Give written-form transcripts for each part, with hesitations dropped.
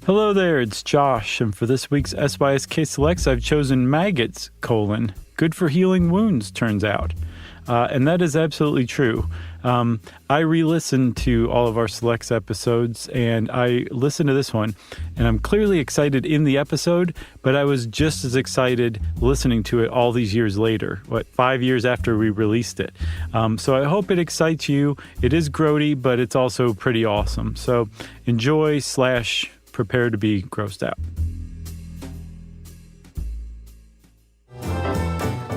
Hello there, it's Josh, and for this week's SYSK Selects, I've chosen Maggots, good for healing wounds, turns out. And that is absolutely true. I re-listened to all of our Selects episodes, and I listened to this one, and I'm clearly excited in the episode, but I was just as excited listening to it all these years later, 5 years after we released it. So I hope it excites you. It is grody, but it's also pretty awesome. So enjoy / prepare to be grossed out.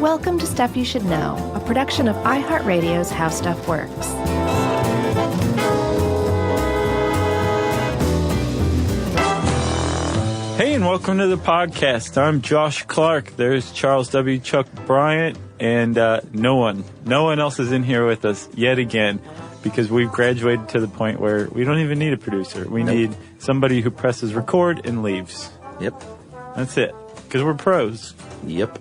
Welcome to Stuff You Should Know, a production of iHeartRadio's How Stuff Works. Hey, and welcome to the podcast. I'm Josh Clark. There's Charles W. Chuck Bryant, and no one else is in here with us yet again, because we've graduated to the point where we don't even need a producer. We need somebody who presses record and leaves. Yep. That's it. Because we're pros. Yep.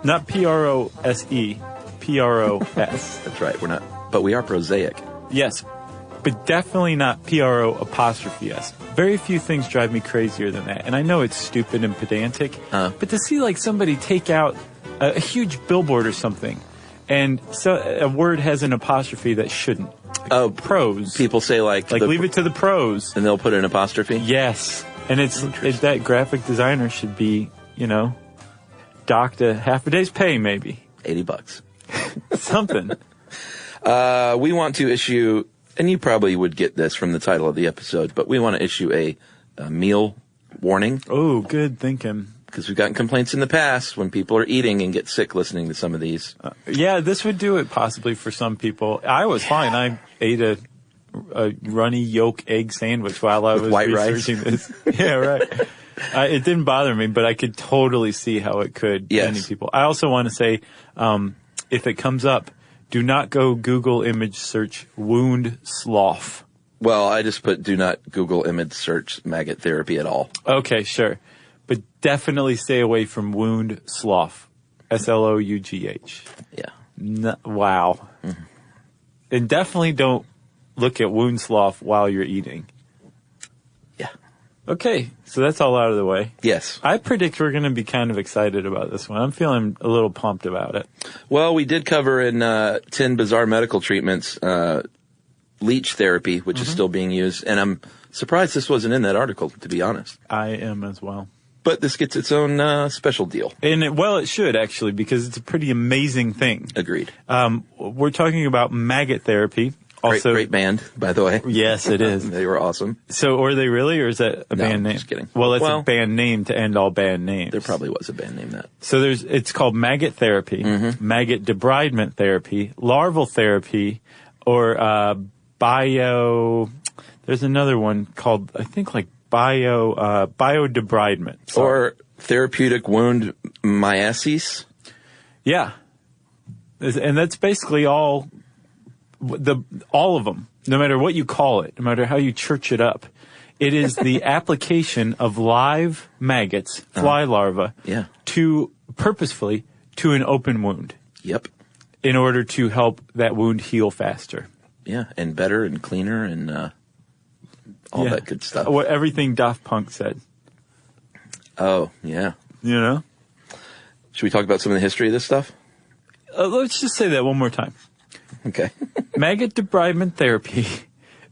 Not P-R-O-S-E, P-R-O-S. That's right. We're not, but we are prosaic. Yes, but definitely not P-R-O-apostrophe-S. Very few things drive me crazier than that. And I know it's stupid and pedantic, but to see like somebody take out a huge billboard or something, and so a word has an apostrophe that shouldn't. Oh, pros. People say like leave it to the pros. And they'll put an apostrophe? Yes. And it's that graphic designer should be, docked a half a day's pay, maybe. $80. Something. We want to issue, and you probably would get this from the title of the episode, but we want to issue a meal warning. Oh, good thinking. Because we've gotten complaints in the past when people are eating and get sick listening to some of these. Yeah, this would do it possibly for some people. I was fine. I ate a runny yolk egg sandwich while I was researching this. Yeah, right. It didn't bother me, but I could totally see how it could many people. I also want to say, if it comes up, do not go Google image search wound slough. Well, I just put do not Google image search maggot therapy at all. Okay, sure. But definitely stay away from wound slough. S-L-O-U-G-H. Yeah. Wow. Mm-hmm. And definitely don't look at wound slough while you're eating. Yeah. Okay, so that's all out of the way. Yes. I predict we're going to be kind of excited about this one. I'm feeling a little pumped about it. Well, we did cover in 10 Bizarre Medical Treatments leech therapy, which is still being used. And I'm surprised this wasn't in that article, to be honest. I am as well. But this gets its own special deal. And it should, actually, because it's a pretty amazing thing. Agreed. We're talking about maggot therapy. Also, great band, by the way. Yes, it is. They were awesome. So, were they really, or is that a band name? Just kidding. Well, it's a band name to end all band names. There probably was a band name that. So it's called maggot therapy, maggot debridement therapy, larval therapy, or there's another one called, I think, biodebridement. Sorry. Or therapeutic wound myiasis. Yeah. And that's basically all of them, no matter what you call it, no matter how you church it up. It is the application of live maggots, fly larvae, purposefully to an open wound. Yep. In order to help that wound heal faster. Yeah, and better and cleaner and all that good stuff. What everything Daft Punk said. Oh, yeah. Should we talk about some of the history of this stuff? Let's just say that one more time. Okay. Maggot debridement therapy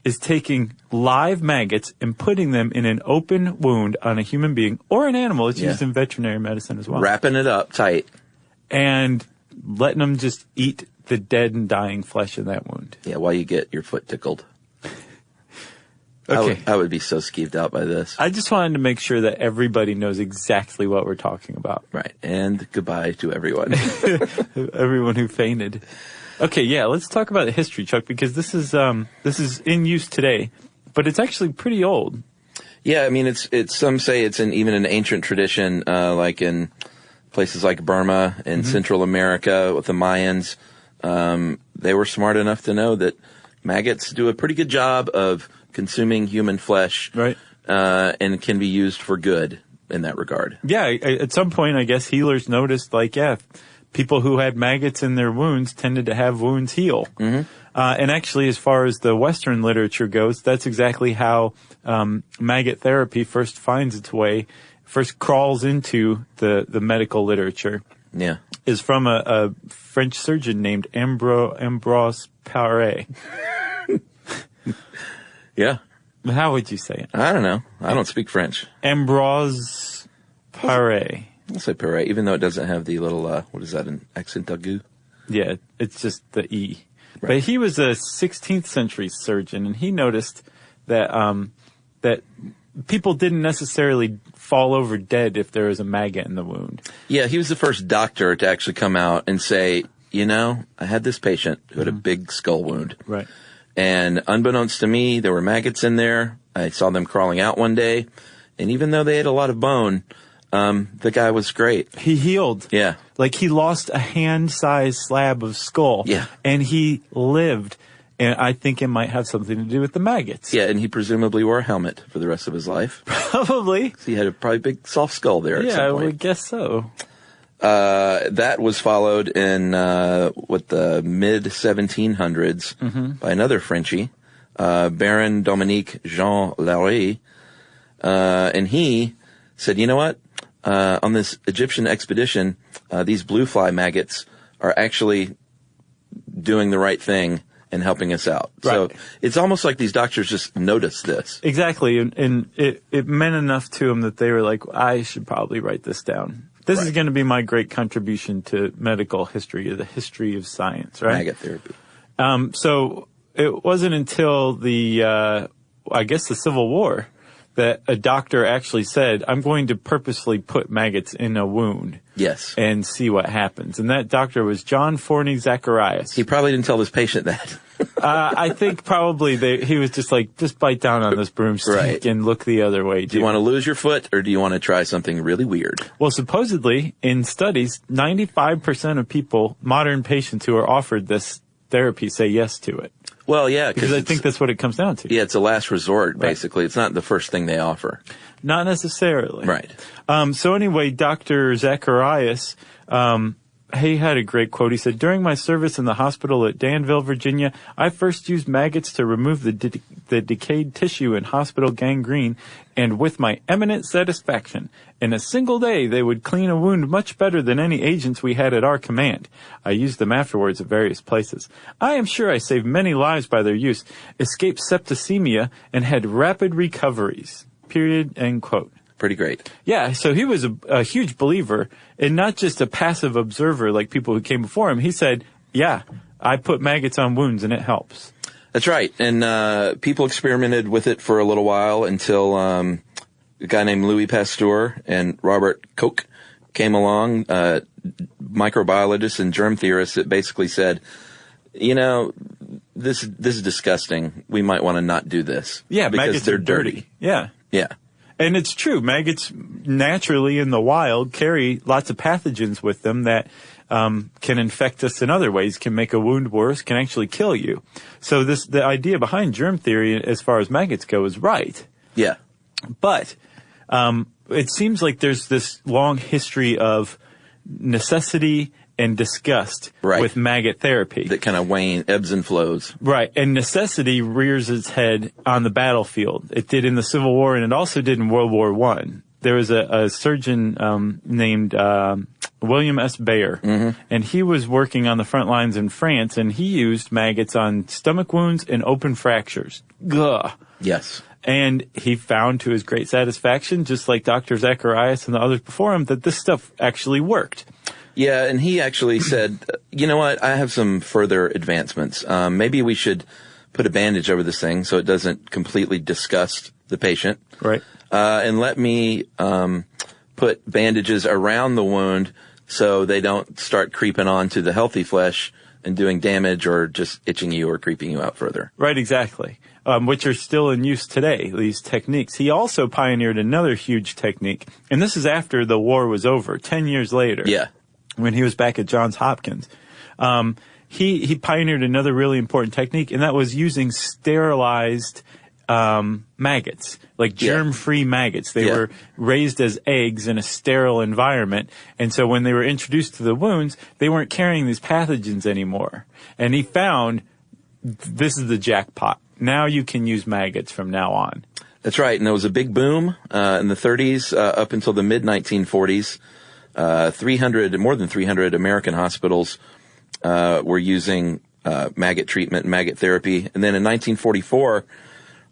is taking live maggots and putting them in an open wound on a human being or an animal. It's used in veterinary medicine as well. Wrapping it up tight. And letting them just eat the dead and dying flesh in that wound. Yeah, while you get your foot tickled. Okay. I would be so skeeved out by this. I just wanted to make sure that everybody knows exactly what we're talking about. Right. And goodbye to everyone. Everyone who fainted. Okay, yeah, let's talk about the history, Chuck, because this is in use today, but it's actually pretty old. Yeah, I mean, it's some say it's even an ancient tradition, like in places like Burma and Central America with the Mayans. They were smart enough to know that maggots do a pretty good job of consuming human flesh, right? And can be used for good in that regard. Yeah, at some point, I guess healers noticed, people who had maggots in their wounds tended to have wounds heal. And actually, as far as the Western literature goes, that's exactly how maggot therapy first finds its way, first crawls into the medical literature. Yeah. Is from a French surgeon named Ambroise Paré. Yeah. How would you say it? I don't know. I don't speak French. Ambroise Paré. I'll say Paré, even though it doesn't have the little, what is that, an accent aigu? Yeah, it's just the E. Right. But he was a 16th century surgeon, and he noticed that that people didn't necessarily fall over dead if there was a maggot in the wound. Yeah, he was the first doctor to actually come out and say, I had this patient who had a big skull wound. Right. And unbeknownst to me, there were maggots in there. I saw them crawling out one day. And even though they ate a lot of bone, the guy was great. He healed. Yeah. Like he lost a hand-sized slab of skull. Yeah. And he lived. And I think it might have something to do with the maggots. Yeah, and he presumably wore a helmet for the rest of his life. Probably. So he had a probably big soft skull there at Yeah, some I point. would guess so. That was followed in the mid-1700s by another Frenchie, Baron Dominique Jean Larry, and he said, you know what? On this Egyptian expedition, these blue fly maggots are actually doing the right thing and helping us out. Right. So it's almost like these doctors just noticed this. Exactly, and it meant enough to them that they were like, I should probably write this down. This is going to be my great contribution to medical history, the history of science, right? Maggot therapy. So it wasn't until the Civil War that a doctor actually said, I'm going to purposely put maggots in a wound. Yes. And see what happens. And that doctor was John Forney Zacharias. He probably didn't tell his patient that. I think probably he was just like, just bite down on this broomstick Right. and look the other way. Do you want to lose your foot, or do you want to try something really weird? Well, supposedly, in studies, 95% of people, modern patients who are offered this therapy, say yes to it. Well, yeah. Because I think that's what it comes down to. Yeah, it's a last resort, basically. Right. It's not the first thing they offer. Not necessarily. Right. So anyway, Dr. Zacharias, he had a great quote. He said, during my service in the hospital at Danville, Virginia, I first used maggots to remove the decayed tissue in hospital gangrene, and with my eminent satisfaction, in a single day they would clean a wound much better than any agents we had at our command. I used them afterwards at various places. I am sure I saved many lives by their use, escaped septicemia, and had rapid recoveries. Period. End quote. Pretty great. Yeah, so he was a huge believer and not just a passive observer like people who came before him. He said, yeah, I put maggots on wounds and it helps. That's right. And people experimented with it for a little while until a guy named Louis Pasteur and Robert Koch came along, microbiologists and germ theorists that basically said, this is disgusting. We might want to not do this. Yeah, because maggots they're are dirty. Yeah. Yeah. And it's true. Maggots naturally in the wild carry lots of pathogens with them that can infect us in other ways, can make a wound worse, can actually kill you. So the idea behind germ theory as far as maggots go is right. Yeah. But it seems like there's this long history of necessity and disgust with maggot therapy. That kind of ebbs and flows. Right. And necessity rears its head on the battlefield. It did in the Civil War, and it also did in World War I. There was a surgeon named William S. Bayer, and he was working on the front lines in France, and he used maggots on stomach wounds and open fractures. Gah. Yes. And he found to his great satisfaction, just like Dr. Zacharias and the others before him, that this stuff actually worked. Yeah, and he actually said, you know what, I have some further advancements. Maybe we should put a bandage over this thing so it doesn't completely disgust the patient. Right. And let me put bandages around the wound so they don't start creeping onto the healthy flesh and doing damage or just itching you or creeping you out further. Right, exactly. Which are still in use today, these techniques. He also pioneered another huge technique, and this is after the war was over, 10 years later. Yeah. When he was back at Johns Hopkins. He pioneered another really important technique, and that was using sterilized maggots, like germ-free maggots. They were raised as eggs in a sterile environment, and so when they were introduced to the wounds, they weren't carrying these pathogens anymore. And he found this is the jackpot. Now you can use maggots from now on. That's right. And there was a big boom in the 30s up until the mid-1940s. More than 300 American hospitals were using maggot treatment and maggot therapy. And then in 1944,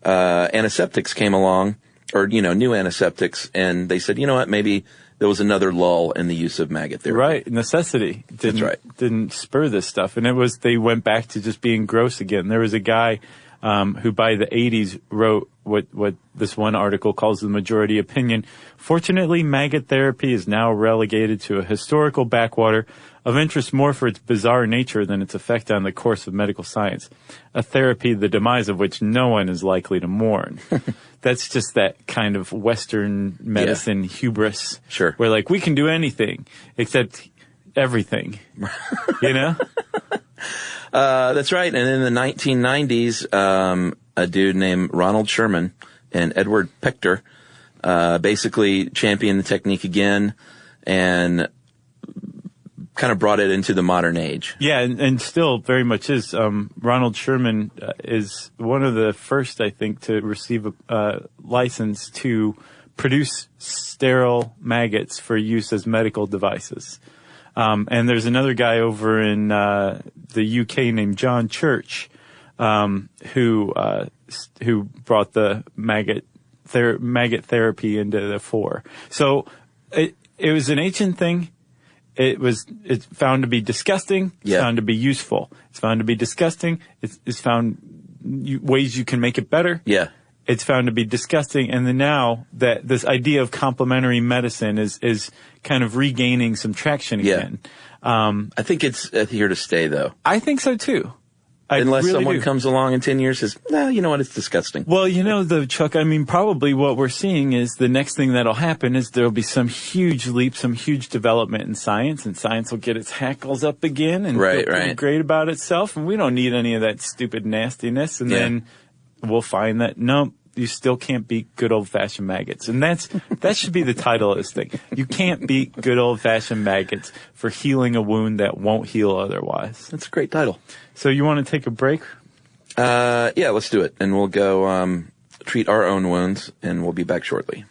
antiseptics came along, or, new antiseptics, and they said, you know what, maybe there was another lull in the use of maggot therapy. Right. Necessity didn't spur this stuff. And they went back to just being gross again. There was a guy who by the 80s wrote what this one article calls the majority opinion. Fortunately, maggot therapy is now relegated to a historical backwater of interest more for its bizarre nature than its effect on the course of medical science, a therapy the demise of which no one is likely to mourn. That's just that kind of Western medicine hubris. Sure. Where, like, we can do anything except everything, That's right. And in the 1990s, a dude named Ronald Sherman and Edward Pechter basically championed the technique again and kind of brought it into the modern age. Yeah, and still very much is. Ronald Sherman is one of the first, I think, to receive a license to produce sterile maggots for use as medical devices. And there's another guy over in the UK named John Church who brought the maggot therapy into the fore. So it was an ancient thing. It's found to be disgusting. It's found to be useful. It's found to be disgusting. It's found ways you can make it better. Yeah. It's found to be disgusting. And then now that this idea of complementary medicine is kind of regaining some traction again. I think it's here to stay, though. I think so, too. Unless really someone do. comes along in 10 years and says, no, you know what, it's disgusting. Well, Chuck, probably what we're seeing is the next thing that'll happen is there'll be some huge leap, some huge development in science, and science will get its hackles up again and feel pretty great about itself, and we don't need any of that stupid nastiness, and then we'll find that, no, you still can't beat good old-fashioned maggots. And that should be the title of this thing. You can't beat good old-fashioned maggots for healing a wound that won't heal otherwise. That's a great title. So you want to take a break? Yeah, let's do it. And we'll go treat our own wounds, and we'll be back shortly.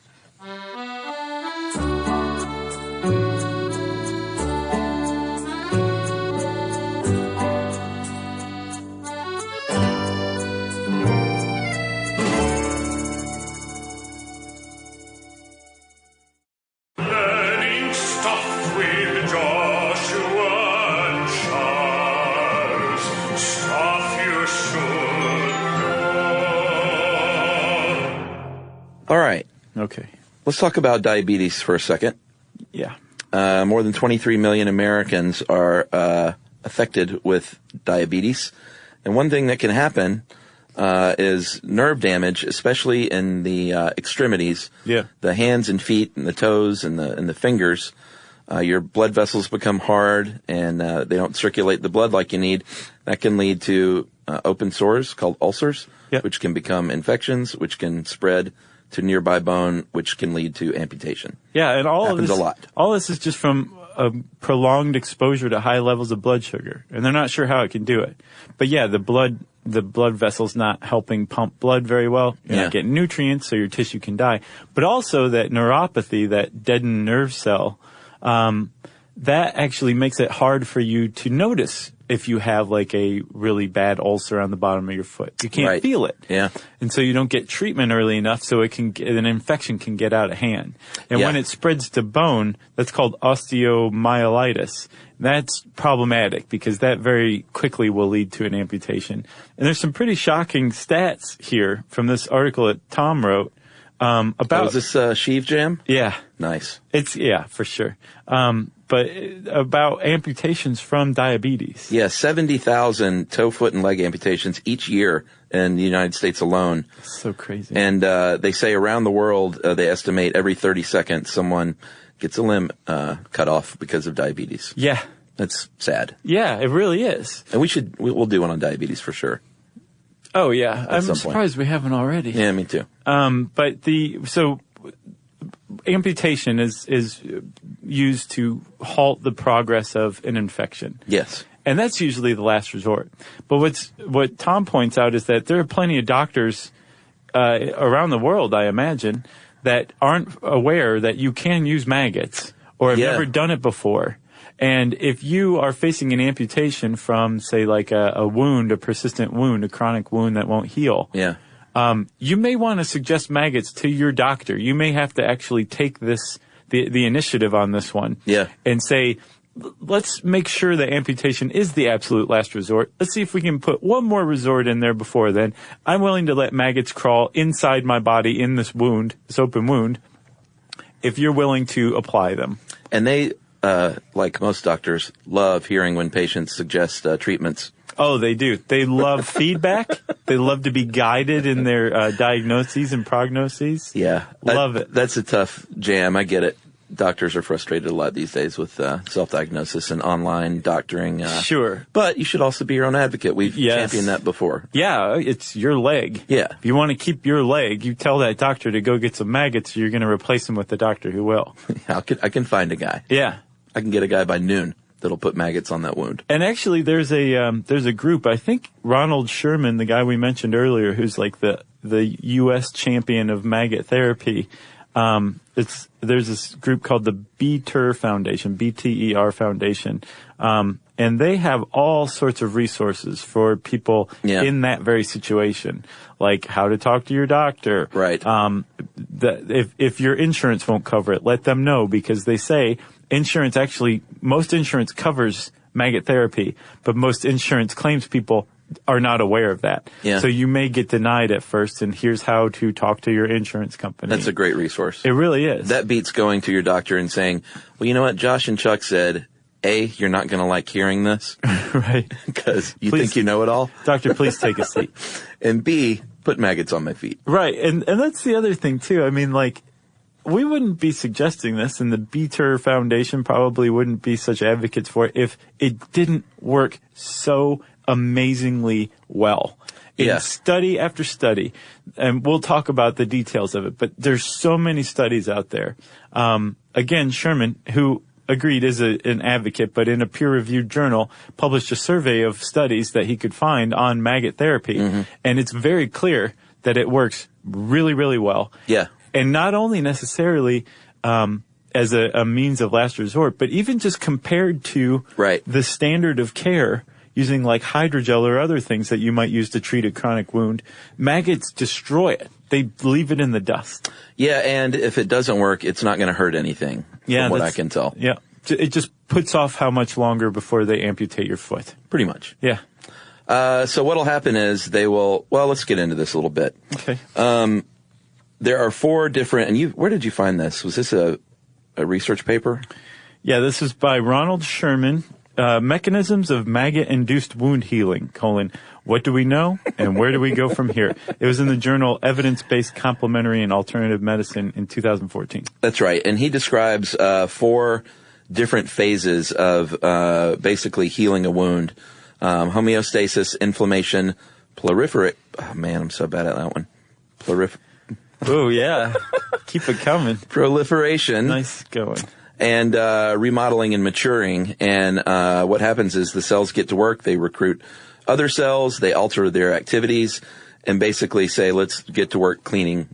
All right. Okay. Let's talk about diabetes for a second. Yeah. More than 23 million Americans are affected with diabetes. And one thing that can happen is nerve damage, especially in the extremities. Yeah. The hands and feet and the toes and the fingers. Your blood vessels become hard and they don't circulate the blood like you need. That can lead to open sores called ulcers, which can become infections, which can spread to nearby bone, which can lead to amputation. Yeah, and happens a lot. All this is just from a prolonged exposure to high levels of blood sugar, and they're not sure how it can do it. But yeah, the blood vessel's not helping pump blood very well. You're not getting nutrients, so your tissue can die. But also that neuropathy, that deadened nerve cell, that actually makes it hard for you to notice if you have like a really bad ulcer on the bottom of your foot. You can't feel it. Yeah. And so you don't get treatment early enough so an infection can get out of hand. And when it spreads to bone, that's called osteomyelitis. That's problematic because that very quickly will lead to an amputation. And there's some pretty shocking stats here from this article that Tom wrote. About is this Sheave Jam? Yeah. Nice. It's for sure. But about amputations from diabetes. Yeah, 70,000 toe, foot, and leg amputations each year in the United States alone. That's so crazy. And they say around the world, they estimate every 30 seconds someone gets a limb cut off because of diabetes. Yeah. That's sad. Yeah, it really is. And we'll do one on diabetes for sure. Oh, yeah. I'm surprised we haven't already. Yeah, me too. But amputation is used to halt the progress of an infection. Yes. And that's usually the last resort. But what Tom points out is that there are plenty of doctors around the world, I imagine, that aren't aware that you can use maggots or have never done it before. And if you are facing an amputation from, say, like a wound, a persistent wound, a chronic wound that won't heal, you may want to suggest maggots to your doctor. You may have to actually take the initiative on this one and say, let's make sure the amputation is the absolute last resort. Let's see if we can put one more resort in there before then. I'm willing to let maggots crawl inside my body in this wound, this open wound, if you're willing to apply them. And they, like most doctors, love hearing when patients suggest treatments. Oh, they do. They love feedback. They love to be guided in their diagnoses and prognoses. Yeah. Love it. That's a tough jam. I get it. Doctors are frustrated a lot these days with self-diagnosis and online doctoring. Sure. But you should also be your own advocate. We've championed that before. Yeah, it's your leg. Yeah. If you want to keep your leg, you tell that doctor to go get some maggots, you're going to replace him with the doctor who will. I can find a guy. Yeah. I can get a guy by noon that'll put maggots on that wound. And actually, there's a group, I think Ronald Sherman, the guy we mentioned earlier, who's like the U.S. champion of maggot therapy, there's this group called the BTER Foundation, BTER Foundation, and they have all sorts of resources for people in that very situation, like how to talk to your doctor. Right. If your insurance won't cover it, let them know, because they say most insurance covers maggot therapy, but most insurance claims people are not aware of that. Yeah. So you may get denied at first, and here's how to talk to your insurance company. That's a great resource. It really is. That beats going to your doctor and saying, well, you know what, Josh and Chuck said, A, you're not going to like hearing this. Right. Because you think you know it all. Doctor, please take a seat. And B, put maggots on my feet. Right. And that's the other thing, too. I mean, like, we wouldn't be suggesting this, and the BTER Foundation probably wouldn't be such advocates for it if it didn't work so amazingly well. In study after study, and we'll talk about the details of it, but there's so many studies out there. Again, Sherman, who agreed is an advocate, but in a peer-reviewed journal, published a survey of studies that he could find on maggot therapy, and it's very clear that it works really, really well. Yeah. And not only necessarily as a means of last resort, but even just compared to the standard of care using like hydrogel or other things that you might use to treat a chronic wound, maggots destroy it. They leave it in the dust. Yeah, and if it doesn't work, it's not going to hurt anything, from what I can tell. Yeah. It just puts off how much longer before they amputate your foot. Pretty much. Yeah. So what'll happen is they will, let's get into this a little bit. Okay. There are 4 different, and where did you find this? Was this a research paper? Yeah, this is by Ronald Sherman, Mechanisms of Maggot-Induced Wound Healing, what do we know and where do we go from here? It was in the journal Evidence-Based Complementary and Alternative Medicine in 2014. That's right. And he describes 4 different phases of basically healing a wound. Homeostasis, inflammation, proliferate. Oh, man, I'm so bad at that one. Oh, yeah. Keep it coming. Proliferation. Nice going. And remodeling and maturing. And what happens is the cells get to work. They recruit other cells. They alter their activities and basically say, let's get to work cleaning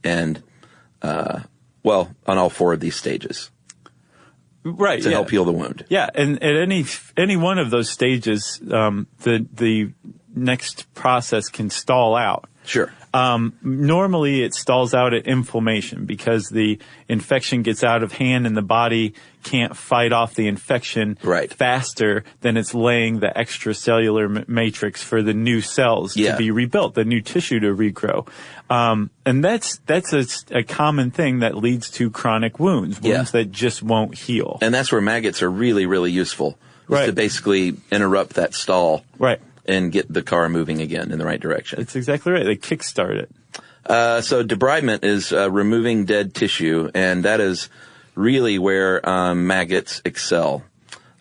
and, on all 4 of these stages. Right. To help heal the wound. Yeah. And at any one of those stages, the next process can stall out. Sure. Normally it stalls out at inflammation because the infection gets out of hand and the body can't fight off the infection faster than it's laying the extracellular matrix for the new cells to be rebuilt, the new tissue to regrow. And that's a common thing that leads to chronic wounds that just won't heal. And that's where maggots are really, really useful. To basically interrupt that stall. Right. And get the car moving again in the right direction. That's exactly right. They kickstart it. So debridement is removing dead tissue, and that is really where maggots excel.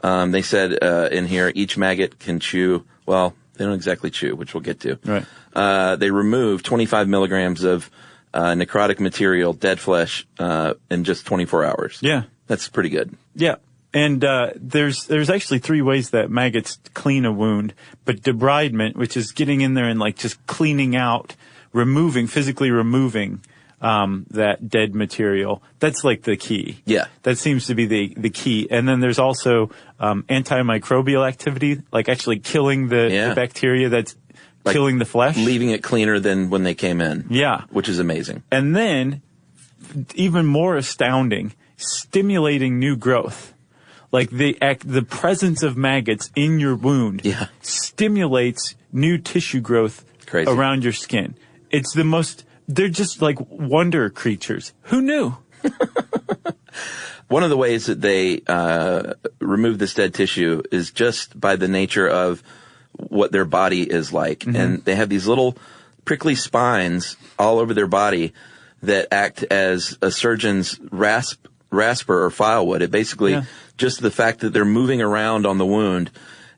They said in here, each maggot can chew, they don't exactly chew, which we'll get to. Right. They remove 25 milligrams of necrotic material, dead flesh, in just 24 hours. Yeah. That's pretty good. Yeah. And there's actually 3 ways that maggots clean a wound. But debridement, which is getting in there and like just cleaning out, physically removing that dead material, that's like the key. Yeah. That seems to be the key. And then there's also antimicrobial activity, like actually killing the bacteria that's like killing the flesh. Leaving it cleaner than when they came in. Yeah. Which is amazing. And then, even more astounding, stimulating new growth. Like the presence of maggots in your wound stimulates new tissue growth around your skin. It's they're just like wonder creatures. Who knew? One of the ways that they remove this dead tissue is just by the nature of what their body is like. Mm-hmm. And they have these little prickly spines all over their body that act as a surgeon's rasper or file would. It basically, just the fact that they're moving around on the wound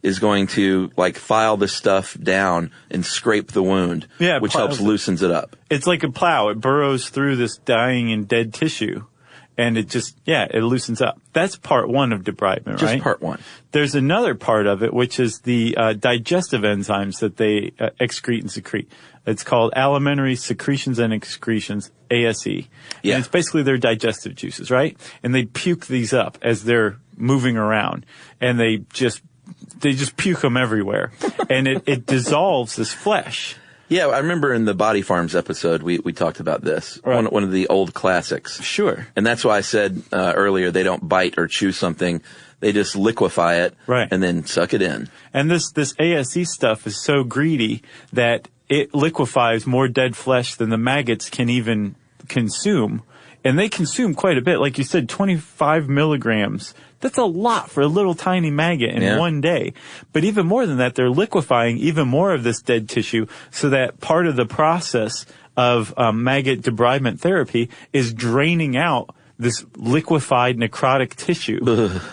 is going to like file this stuff down and scrape the wound, which helps loosens it up. It's like a plow. It burrows through this dying and dead tissue, and it just, it loosens up. That's part 1 of debridement, right? Just part 1. There's another part of it, which is the digestive enzymes that they excrete and secrete. It's called alimentary secretions and excretions, ASE. Yeah. And it's basically their digestive juices, right? And they puke these up as they're moving around. And they just puke them everywhere. And it dissolves this flesh. Yeah, I remember in the Body Farms episode, we talked about this. Right. One of the old classics. Sure. And that's why I said earlier they don't bite or chew something. They just liquefy it and then suck it in. And this ASE stuff is so greedy that it liquefies more dead flesh than the maggots can even consume. And they consume quite a bit. Like you said, 25 milligrams. That's a lot for a little tiny maggot in one day. But even more than that, they're liquefying even more of this dead tissue so that part of the process of maggot debridement therapy is draining out this liquefied necrotic tissue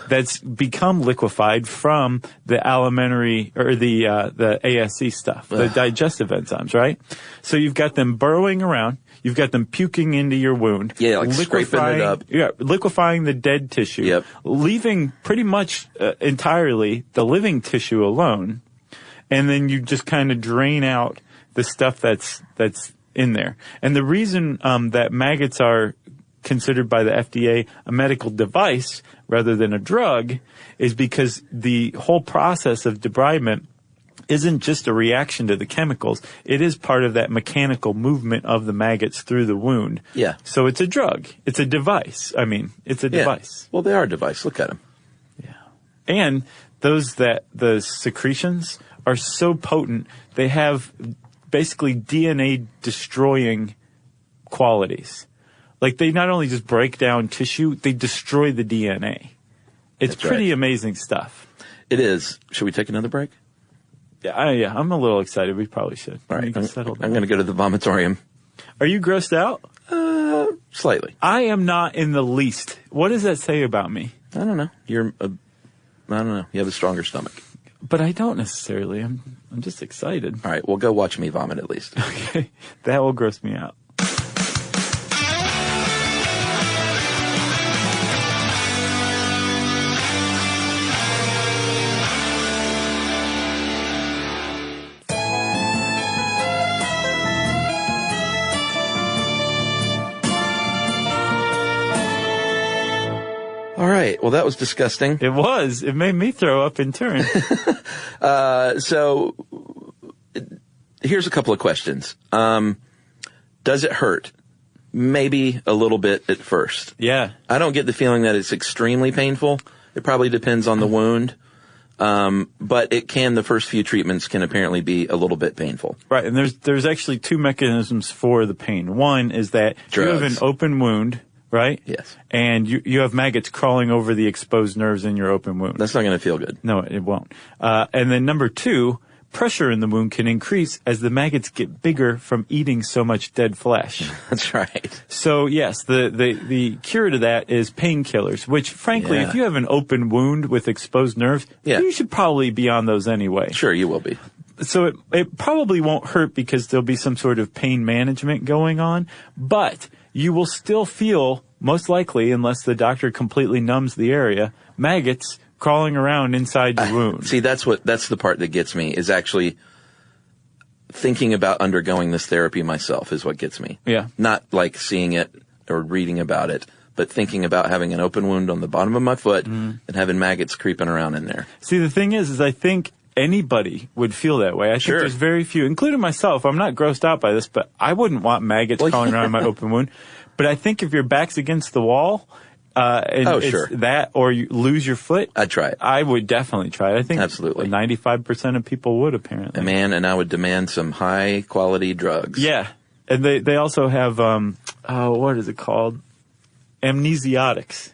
that's become liquefied from the alimentary or the ASE stuff, the digestive enzymes, right? So you've got them burrowing around. You've got them puking into your wound. Yeah, like scraping it up. Yeah, liquefying the dead tissue. Leaving pretty much entirely the living tissue alone. And then you just kind of drain out the stuff that's in there. And the reason that maggots are considered by the FDA a medical device rather than a drug is because the whole process of debridement isn't just a reaction to the chemicals. It is part of that mechanical movement of the maggots through the wound. Yeah. So it's a drug. It's a device. I mean, it's a device. Well, they are a device. Look at them. Yeah. And the secretions are so potent, they have basically DNA destroying qualities. Like they not only just break down tissue, they destroy the DNA. It's pretty amazing stuff. It is. Should we take another break? Yeah, I'm a little excited. We probably should. All right, I'm going to go to the vomitorium. Are you grossed out? Slightly. I am not in the least. What does that say about me? I don't know. I don't know. You have a stronger stomach. But I don't necessarily. I'm just excited. All right, well, go watch me vomit at least. Okay, that will gross me out. All right. Well, that was disgusting. It was. It made me throw up in turn. So here's a couple of questions. Does it hurt? Maybe a little bit at first. Yeah. I don't get the feeling that it's extremely painful. It probably depends on the wound. But the first few treatments can apparently be a little bit painful. Right. And there's actually 2 mechanisms for the pain. One is that you have an open wound. Right? Yes. And you have maggots crawling over the exposed nerves in your open wound. That's not going to feel good. No, it won't. And then number 2, pressure in the wound can increase as the maggots get bigger from eating so much dead flesh. That's right. So yes, the cure to that is painkillers, which frankly, if you have an open wound with exposed nerves, you should probably be on those anyway. Sure, you will be. So it probably won't hurt because there'll be some sort of pain management going on, but you will still feel, most likely, unless the doctor completely numbs the area, maggots crawling around inside your wound. See, that's the part that gets me, is actually thinking about undergoing this therapy myself is what gets me. Yeah. Not like seeing it or reading about it, but thinking about having an open wound on the bottom of my foot and having maggots creeping around in there. See, the thing is I think anybody would feel that way. I think there's very few, including myself. I'm not grossed out by this, but I wouldn't want maggots crawling around my open wound. But I think if your back's against the wall, and it's that, or you lose your foot, I'd try it. I would definitely try it. I think absolutely 95% of people would, apparently. And I would demand some high quality drugs. Yeah. And they also have, what is it called? Amnesiotics.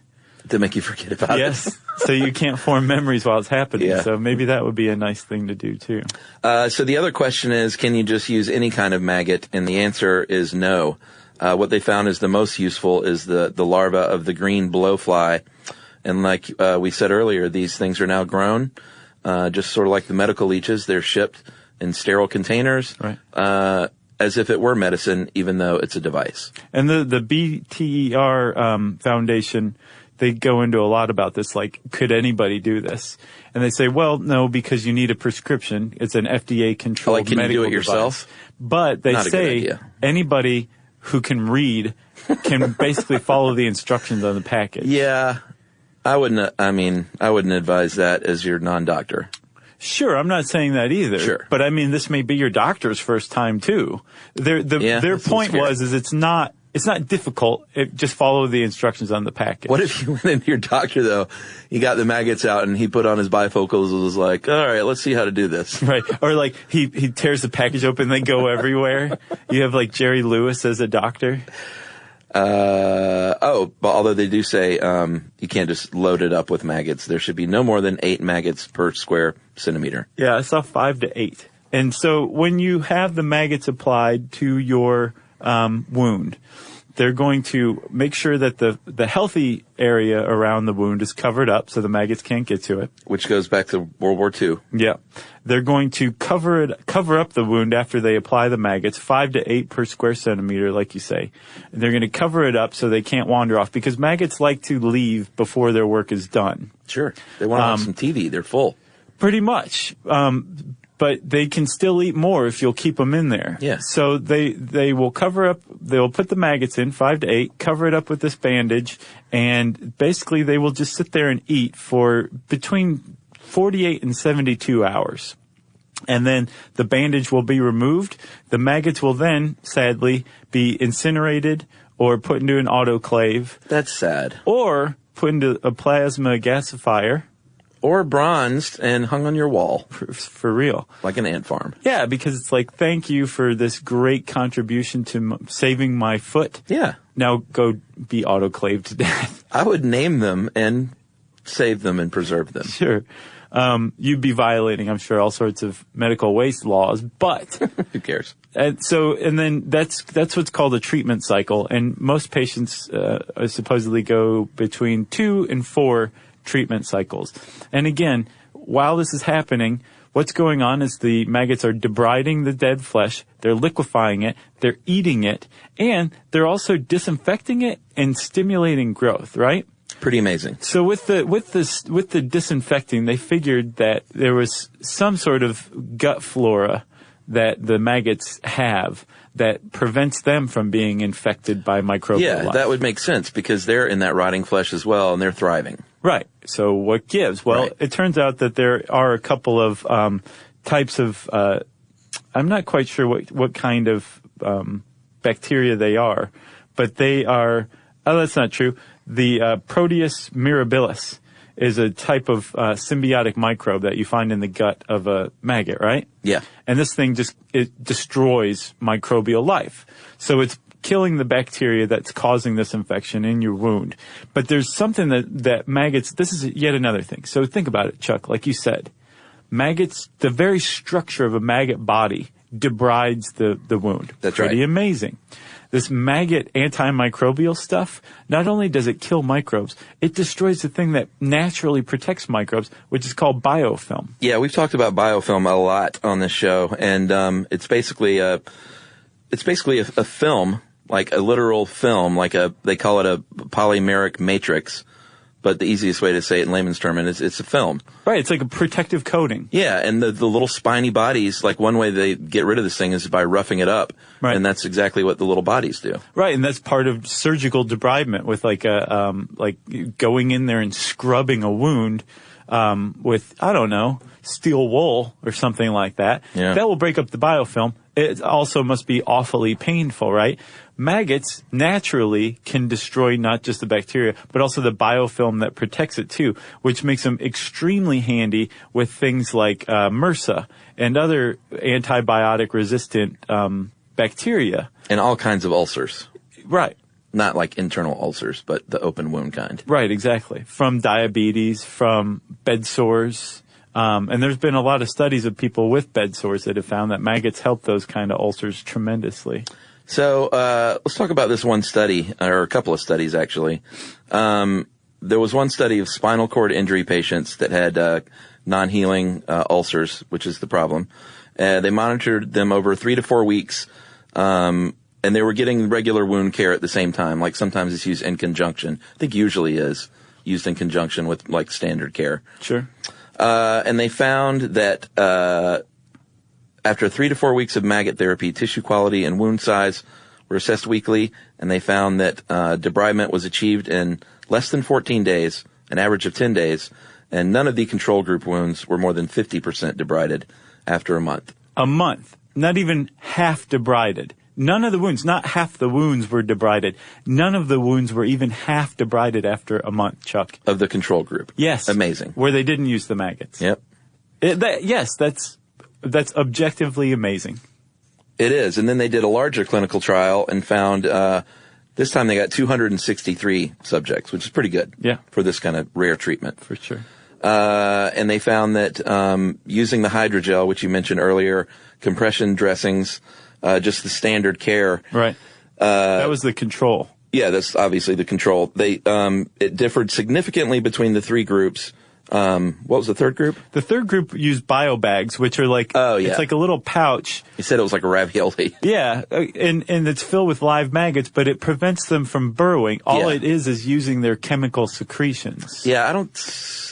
To make you forget about it. Yes. So you can't form memories while it's happening. Yeah. So maybe that would be a nice thing to do, too. So the other question is, can you just use any kind of maggot? And the answer is no. What they found is the most useful is the larva of the green blowfly. And like we said earlier, these things are now grown, just sort of like the medical leeches. They're shipped in sterile containers, as if it were medicine, even though it's a device. And the BTER Foundation, they go into a lot about this, like, could anybody do this? And they say, well, no, because you need a prescription. It's an FDA-controlled medical device. Can you do it yourself? But they say anybody who can read can basically follow the instructions on the package. Yeah. I wouldn't advise that as your non-doctor. Sure, I'm not saying that either. Sure. But I mean, this may be your doctor's first time too. Their point is it's not difficult. Just follow the instructions on the package. What if you went into your doctor though, he got the maggots out and he put on his bifocals and was like, all right, let's see how to do this. Right. Or like he tears the package open, they go everywhere. You have like Jerry Lewis as a doctor. But although they do say, you can't just load it up with maggots. There should be no more than 8 maggots per square centimeter. Yeah, I saw 5 to 8. And so when you have the maggots applied to your wound, they're going to make sure that the healthy area around the wound is covered up so the maggots can't get to it. Which goes back to World War II. Yeah. They're going to cover up the wound after they apply the maggots, 5 to 8 per square centimeter, like you say. And they're going to cover it up so they can't wander off, because maggots like to leave before their work is done. Sure. They want to have some TV. They're full. Pretty much. But they can still eat more if you'll keep them in there. Yeah. So they will cover up, they'll put the maggots in, 5 to 8, cover it up with this bandage, and basically they will just sit there and eat for between 48 and 72 hours. And then the bandage will be removed. The maggots will then, sadly, be incinerated or put into an autoclave. That's sad. Or put into a plasma gasifier. Or bronzed and hung on your wall. For real. Like an ant farm. Yeah, because it's like, thank you for this great contribution to saving my foot. Yeah. Now go be autoclaved to death. I would name them and save them and preserve them. Sure. You'd be violating, I'm sure, all sorts of medical waste laws, but who cares? And then that's what's called a treatment cycle. And most patients supposedly go between 2 and 4 treatment cycles. And again, while this is happening, what's going on is the maggots are debriding the dead flesh, they're liquefying it, they're eating it, and they're also disinfecting it and stimulating growth, right? Pretty amazing. So with the disinfecting, they figured that there was some sort of gut flora that the maggots have that prevents them from being infected by microbial life. That would make sense because they're in that rotting flesh as well and they're thriving. Right. So what gives? Well, It turns out that there are a couple of types of, I'm not quite sure what kind of bacteria they are, but they are, that's not true. The Proteus mirabilis is a type of symbiotic microbe that you find in the gut of a maggot, right? Yeah. And this thing it destroys microbial life. So it's killing the bacteria that's causing this infection in your wound. But there's something that maggots, this is yet another thing. So think about it, Chuck, like you said. Maggots, the very structure of a maggot body debrides the wound. That's pretty amazing. This maggot antimicrobial stuff, not only does it kill microbes, it destroys the thing that naturally protects microbes, which is called biofilm. Yeah, we've talked about biofilm a lot on this show, and it's basically a film, like a literal film, they call it a polymeric matrix, but the easiest way to say it in layman's term is it's a film. Right. It's like a protective coating. Yeah, and the little spiny bodies, like one way they get rid of this thing is by roughing it up. Right. And that's exactly what the little bodies do. Right, and that's part of surgical debridement with like going in there and scrubbing a wound with, I don't know, steel wool or something like that. Yeah. That will break up the biofilm. It also must be awfully painful, right? Maggots naturally can destroy not just the bacteria, but also the biofilm that protects it too, which makes them extremely handy with things like MRSA and other antibiotic-resistant bacteria. And all kinds of ulcers. Right. Not like internal ulcers, but the open wound kind. Right, exactly. From diabetes, from bed sores. And there's been a lot of studies of people with bed sores that have found that maggots help those kind of ulcers tremendously. So let's talk about this one study, or a couple of studies actually. There was one study of spinal cord injury patients that had non-healing ulcers, which is the problem. They monitored them over 3 to 4 weeks, and they were getting regular wound care at the same time. Like sometimes it's used in conjunction. I think usually is used in conjunction with like standard care. Sure. And they found that after 3 to 4 weeks of maggot therapy, tissue quality and wound size were assessed weekly, and they found that debridement was achieved in less than 14 days, an average of 10 days, and none of the control group wounds were more than 50% debrided after a month. A month. Not even half debrided. None of the wounds, not half the wounds were debrided. None of the wounds were even half debrided after a month, Chuck. Of the control group. Yes. Amazing. Where they didn't use the maggots. Yep. Yes, that's objectively amazing. It is. And then they did a larger clinical trial and found, this time they got 263 subjects, which is pretty good. Yeah. For this kind of rare treatment. For sure. And they found that, using the hydrogel, which you mentioned earlier, compression dressings, just the standard care. Right. That was the control. Yeah, that's obviously the control. It differed significantly between the three groups. What was the third group? The third group used bio bags, which are like, it's like a little pouch. You said it was like a ravioli. Yeah, and it's filled with live maggots, but it prevents them from burrowing. All it is using their chemical secretions. Yeah,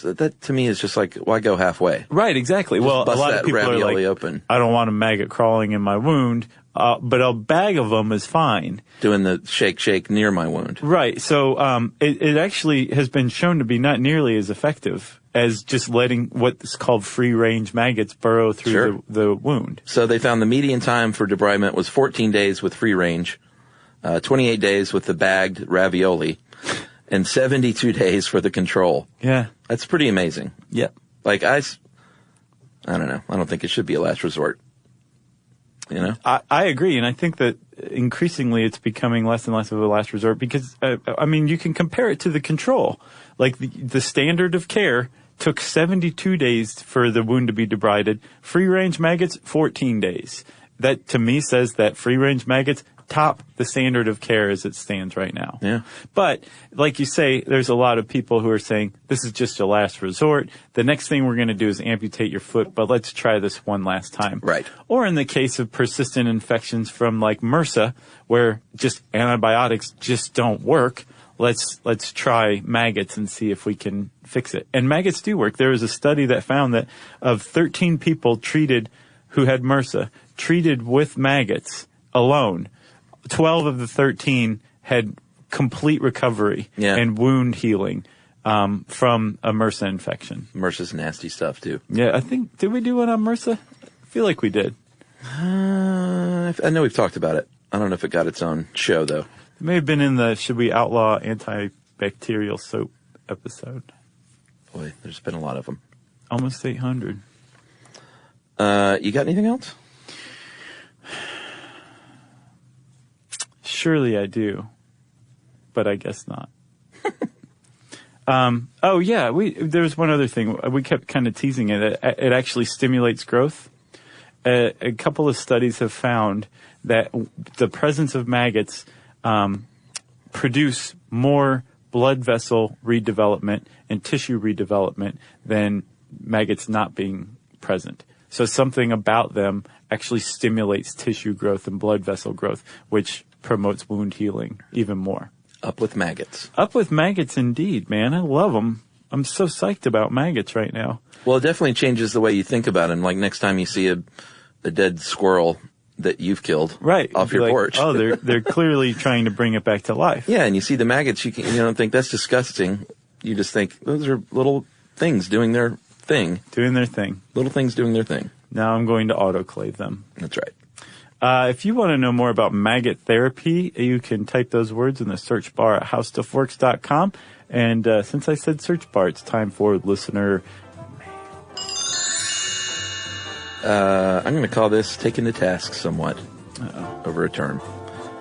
that to me is just like, why go halfway? Right, exactly. Just well, a lot of people are like, open. I don't want a maggot crawling in my wound, but a bag of them is fine. Doing the shake near my wound. Right, so it actually has been shown to be not nearly as effective as just letting what's called free-range maggots burrow through the wound. So they found the median time for debridement was 14 days with free range, 28 days with the bagged ravioli, and 72 days for the control. Yeah. That's pretty amazing. Yep. Like, I don't know. I don't think it should be a last resort. You know? I agree, and I think that increasingly it's becoming less and less of a last resort because, you can compare it to the control. Like, the standard of care took 72 days for the wound to be debrided. Free-range maggots, 14 days. That, to me, says that free-range maggots top the standard of care as it stands right now. Yeah. But, like you say, there's a lot of people who are saying, this is just a last resort. The next thing we're going to do is amputate your foot, but let's try this one last time. Right. Or in the case of persistent infections from, like, MRSA, where just antibiotics just don't work, let's try maggots and see if we can fix it. And maggots do work. There was a study that found that of 13 people who had MRSA, treated with maggots alone, 12 of the 13 had complete recovery and wound healing from a MRSA infection. MRSA's nasty stuff, too. Yeah, I think, did we do one on MRSA? I feel like we did. I know we've talked about it. I don't know if it got its own show, though. It may have been in the Should We Outlaw Antibacterial Soap episode. Boy, there's been a lot of them. Almost 800. You got anything else? Surely I do, but I guess not. There was one other thing. We kept kind of teasing it. It actually stimulates growth. A couple of studies have found that the presence of maggots produce more blood vessel redevelopment and tissue redevelopment than maggots not being present. So something about them actually stimulates tissue growth and blood vessel growth, which promotes wound healing even more. Up with maggots. Up with maggots indeed, man. I love them. I'm so psyched about maggots right now. Well, it definitely changes the way you think about them. Like next time you see a dead squirrel that you've killed off your porch. Oh, they're clearly trying to bring it back to life. Yeah, and you see the maggots, you don't think that's disgusting. You just think those are little things doing their thing. Doing their thing. Little things doing their thing. Now I'm going to autoclave them. That's right. If you want to know more about maggot therapy, you can type those words in the search bar at howstuffworks.com. And since I said search bar, it's time for listener. I'm going to call this taking to task somewhat over a term.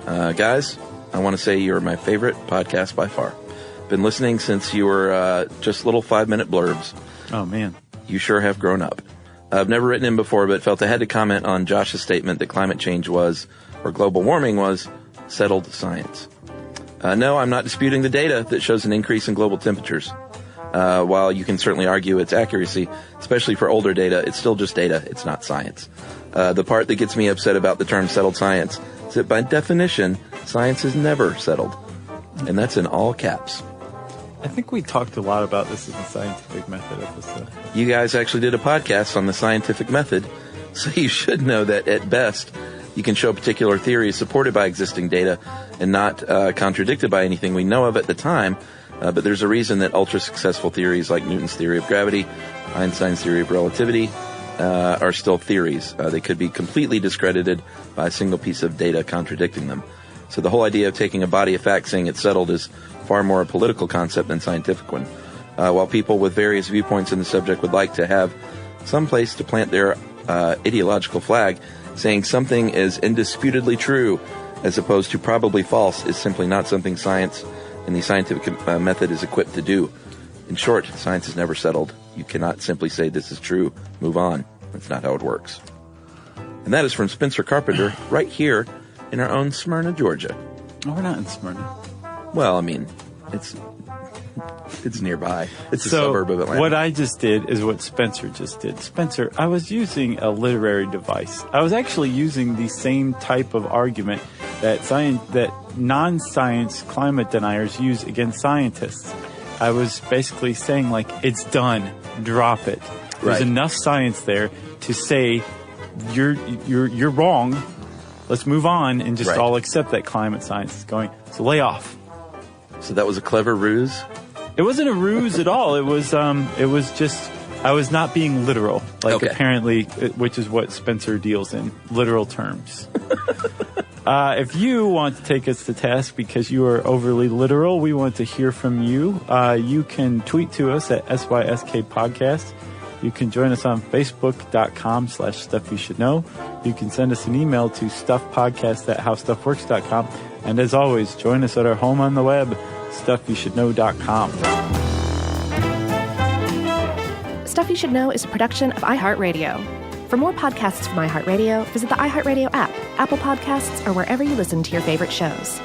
Guys, I want to say you're my favorite podcast by far. Been listening since you were just little 5-minute blurbs. Oh, man. You sure have grown up. I've never written in before, but felt I had to comment on Josh's statement that climate change was, or global warming was, settled science. No, I'm not disputing the data that shows an increase in global temperatures. While you can certainly argue its accuracy, especially for older data, it's still just data. It's not science. The part that gets me upset about the term settled science is that by definition, science is never settled. And that's in all caps. I think we talked a lot about this in the scientific method episode. You guys actually did a podcast on the scientific method, so you should know that at best, you can show a particular theory is supported by existing data and not contradicted by anything we know of at the time. But there's a reason that ultra-successful theories like Newton's theory of gravity, Einstein's theory of relativity, are still theories. They could be completely discredited by a single piece of data contradicting them. So the whole idea of taking a body of facts saying it's settled is far more a political concept than scientific one. While people with various viewpoints in the subject would like to have some place to plant their ideological flag, saying something is indisputably true as opposed to probably false is simply not something science and the scientific method is equipped to do. In short, science is never settled. You cannot simply say this is true, move on. That's not how it works. And that is from Spencer Carpenter right here in our own Smyrna, Georgia. Oh, we're not in Smyrna. Well, I mean, it's nearby. It's a suburb of Atlanta. What I just did is what Spencer just did. Spencer, I was using a literary device. I was actually using the same type of argument that non-science climate deniers use against scientists. I was basically saying, like, it's done. Drop it. There's enough science there to say you're wrong. Let's move on and just all accept that climate science is going. So lay off. So that was a clever ruse? It wasn't a ruse at all. It was just, I was not being literal. Apparently, which is what Spencer deals in, literal terms. If you want to take us to task because you are overly literal, we want to hear from you. You can tweet to us at SYSK Podcast. You can join us on Facebook.com/StuffYouShouldKnow. You can send us an email to stuffpodcast@howstuffworks.com. And as always, join us at our home on the web, StuffYouShouldKnow.com. Stuff You Should Know is a production of iHeartRadio. For more podcasts from iHeartRadio, visit the iHeartRadio app, Apple Podcasts, or wherever you listen to your favorite shows.